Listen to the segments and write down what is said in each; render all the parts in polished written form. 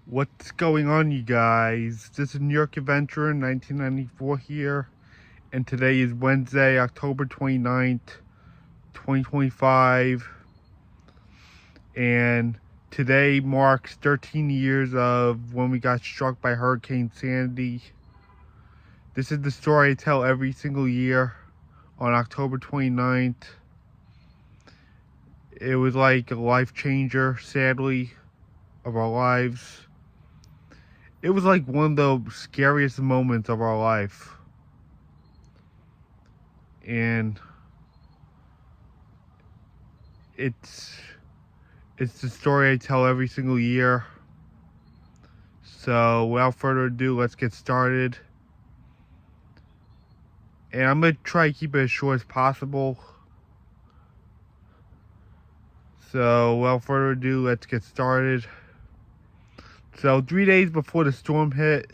What's going on, you guys? This is New York Adventurer 1994 here, and today is Wednesday, October 29th, 2025, and today marks 13 years of when we got struck by Hurricane Sandy. This is the story I tell every single year on October 29th. It was like a life changer, sadly, of our lives. It was like one of the scariest moments of our life. And it's the story I tell every single year. So without further ado, let's get started. And I'm going to try to keep it as short as possible. So without further ado, let's get started. So 3 days before the storm hit,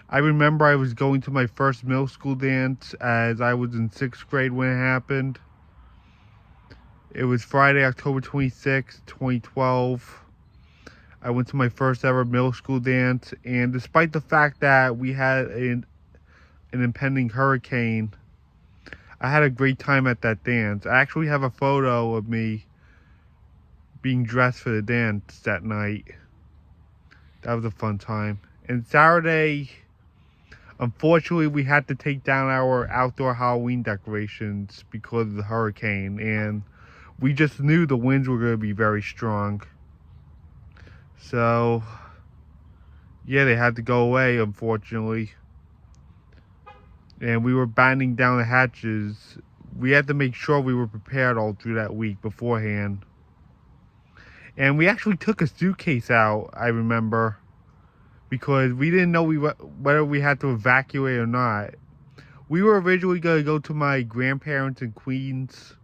I remember I was going to my first middle school dance as I was in 6th grade when it happened. It was Friday, October 26th, 2012. I went to my first ever middle school dance, and despite the fact that we had an impending hurricane, I had a great time at that dance. I actually have a photo of me being dressed for the dance that night. That was a fun time. And Saturday, unfortunately, we had to take down our outdoor Halloween decorations because of the hurricane, and we just knew the winds were going to be very strong. So, yeah, they had to go away, unfortunately. And we were battening down the hatches. We had to make sure we were prepared all through that week beforehand. And we actually took a suitcase out, I remember, because we didn't know whether we had to evacuate or not. We were originally going to go to my grandparents in Queens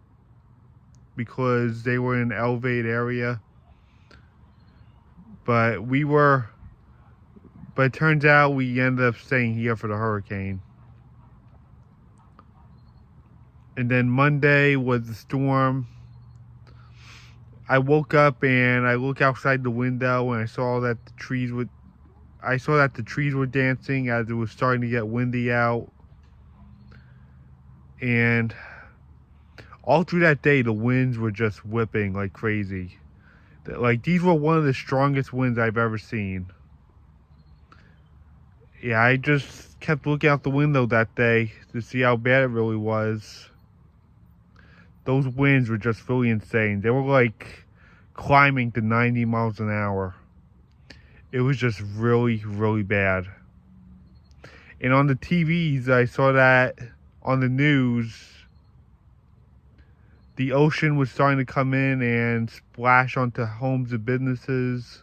because they were in an elevated area. But it turns out we ended up staying here for the hurricane. And then Monday was the storm. I woke up and I looked outside the window and I saw that the trees were dancing as it was starting to get windy out. And all through that day, the winds were just whipping like crazy. Like, these were one of the strongest winds I've ever seen. Yeah, I just kept looking out the window that day to see how bad it really was. Those winds were just really insane. They were like climbing to 90 miles an hour. It was just really, really bad. And on the TVs, I saw that on the news, the ocean was starting to come in and splash onto homes and businesses.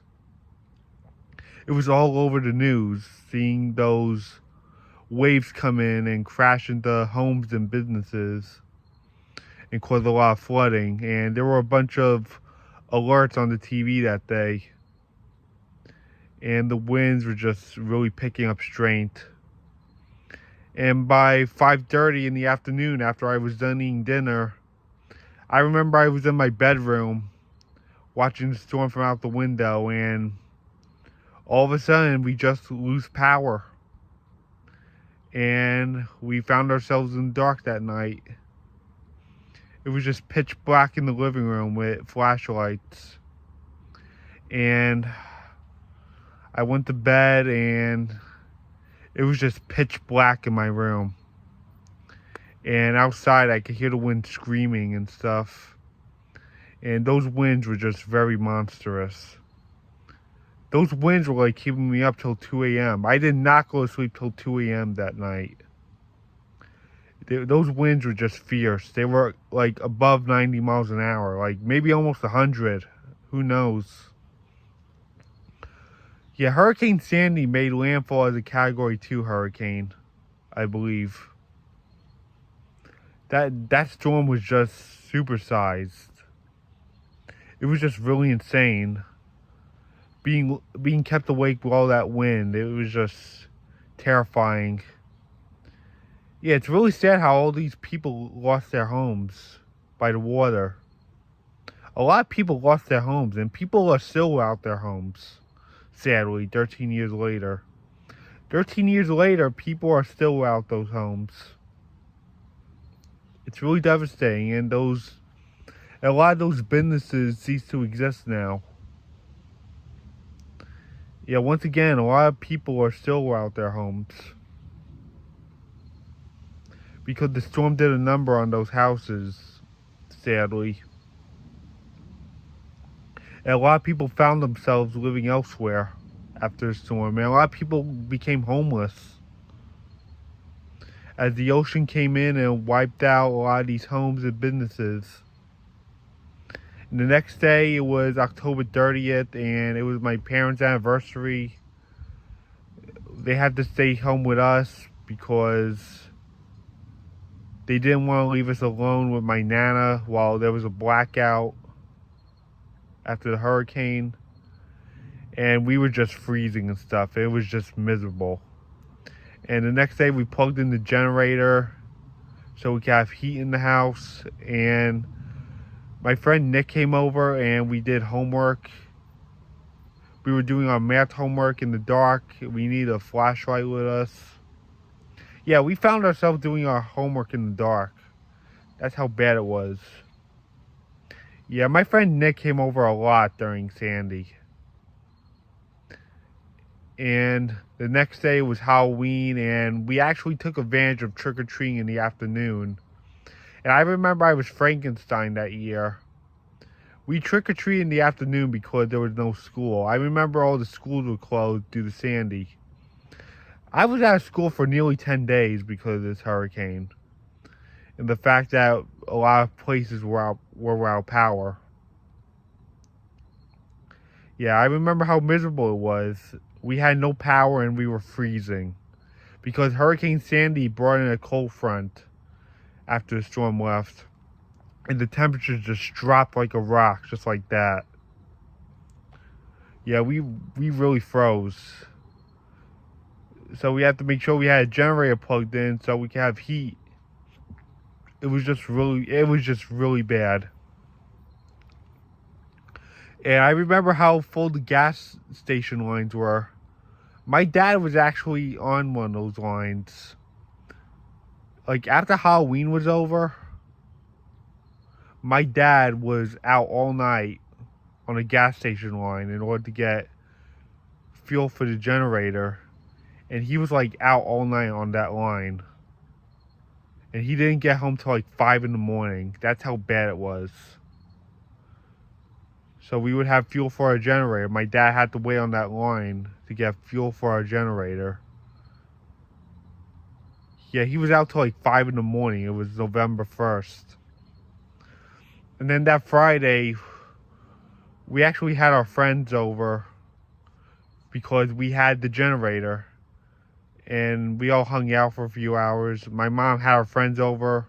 It was all over the news, seeing those waves come in and crash into homes and businesses and cause a lot of flooding. And there were a bunch of alerts on the TV that day. And the winds were just really picking up strength. And by 5:30 in the afternoon, after I was done eating dinner, I remember I was in my bedroom watching the storm from out the window, and all of a sudden we just lose power. And we found ourselves in the dark that night. It was just pitch black in the living room with flashlights. And I went to bed and it was just pitch black in my room. And outside I could hear the wind screaming and stuff. And those winds were just very monstrous. Those winds were like keeping me up till 2 a.m. I did not go to sleep till 2 a.m. that night. Those winds were just fierce. They were like above 90 miles an hour. Like maybe almost 100. Who knows? Yeah, Hurricane Sandy made landfall as a Category 2 hurricane, I believe. That storm was just supersized. It was just really insane. Being kept awake with all that wind, it was just terrifying. Yeah, it's really sad how all these people lost their homes by the water. A lot of people lost their homes, and people are still without their homes. sadly, 13 years later. 13 years later, people are still without those homes. It's really devastating, and a lot of those businesses cease to exist now. Yeah, once again, a lot of people are still without their homes because the storm did a number on those houses, sadly. And a lot of people found themselves living elsewhere after the storm, and a lot of people became homeless as the ocean came in and wiped out a lot of these homes and businesses. And the next day, it was October 30th, and it was my parents' anniversary. They had to stay home with us because they didn't want to leave us alone with my Nana while there was a blackout after the hurricane. And we were just freezing and stuff. It was just miserable. And the next day we plugged in the generator so we could have heat in the house. And my friend Nick came over and we did homework. We were doing our math homework in the dark. We needed a flashlight with us. Yeah, we found ourselves doing our homework in the dark. That's how bad it was. Yeah, my friend Nick came over a lot during Sandy. And the next day was Halloween, and we actually took advantage of trick-or-treating in the afternoon. And I remember I was Frankenstein that year. We trick-or-treated in the afternoon because there was no school. I remember all the schools were closed due to Sandy. I was out of school for nearly 10 days because of this hurricane. And the fact that a lot of places were without power. Yeah, I remember how miserable it was. We had no power and we were freezing. Because Hurricane Sandy brought in a cold front after the storm left. And the temperatures just dropped like a rock, just like that. Yeah, we really froze. So we had to make sure we had a generator plugged in so we could have heat. It was just really bad. And I remember how full the gas station lines were. My dad was actually on one of those lines. Like after Halloween was over, my dad was out all night on a gas station line in order to get fuel for the generator. And he was like out all night on that line. And he didn't get home till like 5 in the morning. That's how bad it was. So we would have fuel for our generator. My dad had to wait on that line to get fuel for our generator. Yeah, he was out till like 5 in the morning. It was November 1st. And then that Friday, we actually had our friends over because we had the generator. And we all hung out for a few hours. My mom had our friends over.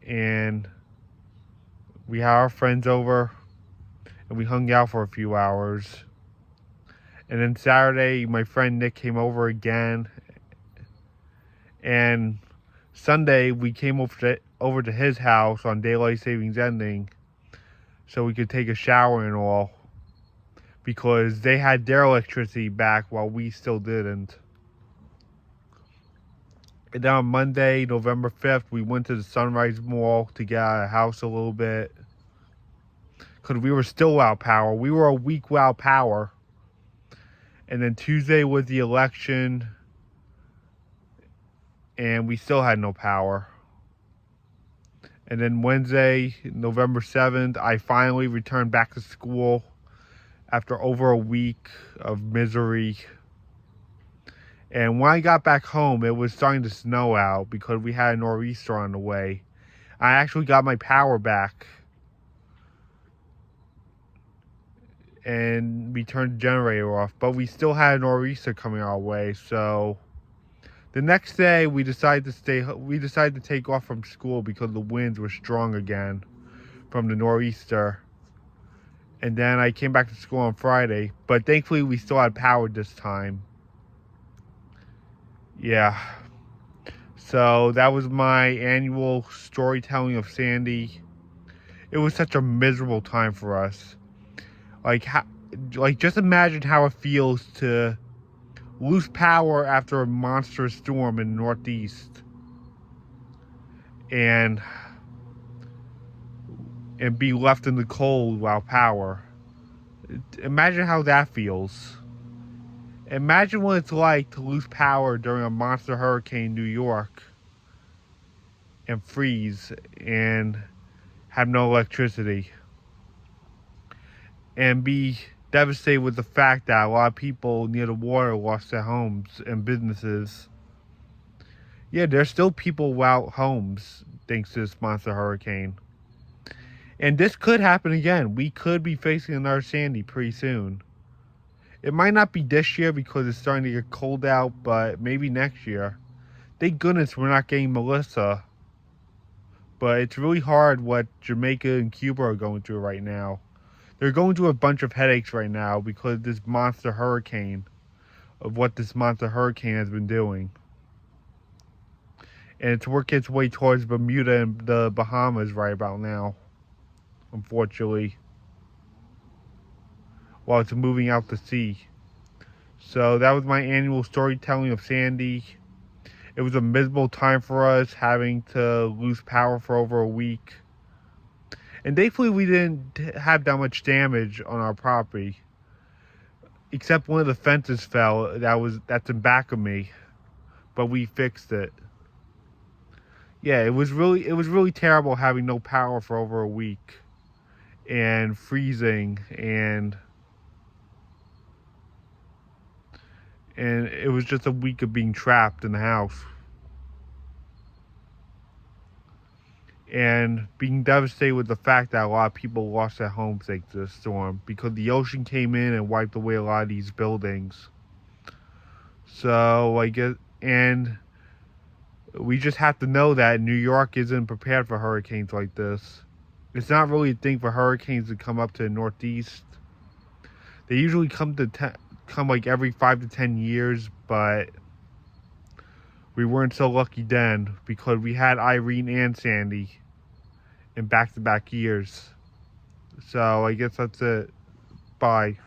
And we had our friends over. And we hung out for a few hours. And then Saturday, my friend Nick came over again. And Sunday, we came over to his house on daylight savings ending. So we could take a shower and all. Because they had their electricity back while we still didn't. And then on Monday, November 5th, we went to the Sunrise Mall to get out of the house a little bit. Because we were still without power. We were a week without power. And then Tuesday was the election. And we still had no power. And then Wednesday, November 7th, I finally returned back to school. After over a week of misery. And when I got back home, it was starting to snow out because we had a nor'easter on the way. I actually got my power back. And we turned the generator off. But we still had a nor'easter coming our way. So the next day, we decided to take off from school because the winds were strong again from the nor'easter. And then I came back to school on Friday. But thankfully, we still had power this time. Yeah. So that was my annual storytelling of Sandy. It was such a miserable time for us. Like, like, just imagine how it feels to lose power after a monstrous storm in the Northeast, and be left in the cold without power. Imagine how that feels. Imagine what it's like to lose power during a monster hurricane in New York and freeze and have no electricity, and be devastated with the fact that a lot of people near the water lost their homes and businesses. Yeah, there's still people without homes thanks to this monster hurricane. And this could happen again. We could be facing another Sandy pretty soon. It might not be this year because it's starting to get cold out, but maybe next year. Thank goodness we're not getting Melissa. But it's really hard what Jamaica and Cuba are going through right now. They're going through a bunch of headaches right now because of this monster hurricane, of what this monster hurricane has been doing. And it's working its way towards Bermuda and the Bahamas right about now, unfortunately, while it's moving out to sea. So that was my annual storytelling of Sandy. It was a miserable time for us, having to lose power for over a week. And thankfully we didn't have that much damage on our property, except one of the fences fell that's in back of me, but we fixed it. Yeah, it was really terrible having no power for over a week and freezing, and it was just a week of being trapped in the house and being devastated with the fact that a lot of people lost their homes thanks to the storm because the ocean came in and wiped away a lot of these buildings. So I guess, and we just have to know that New York isn't prepared for hurricanes like this. It's not really a thing for hurricanes to come up to the Northeast. They usually come like every 5 to 10 years, but we weren't so lucky then because we had Irene and Sandy in back-to-back years. So I guess that's it. Bye.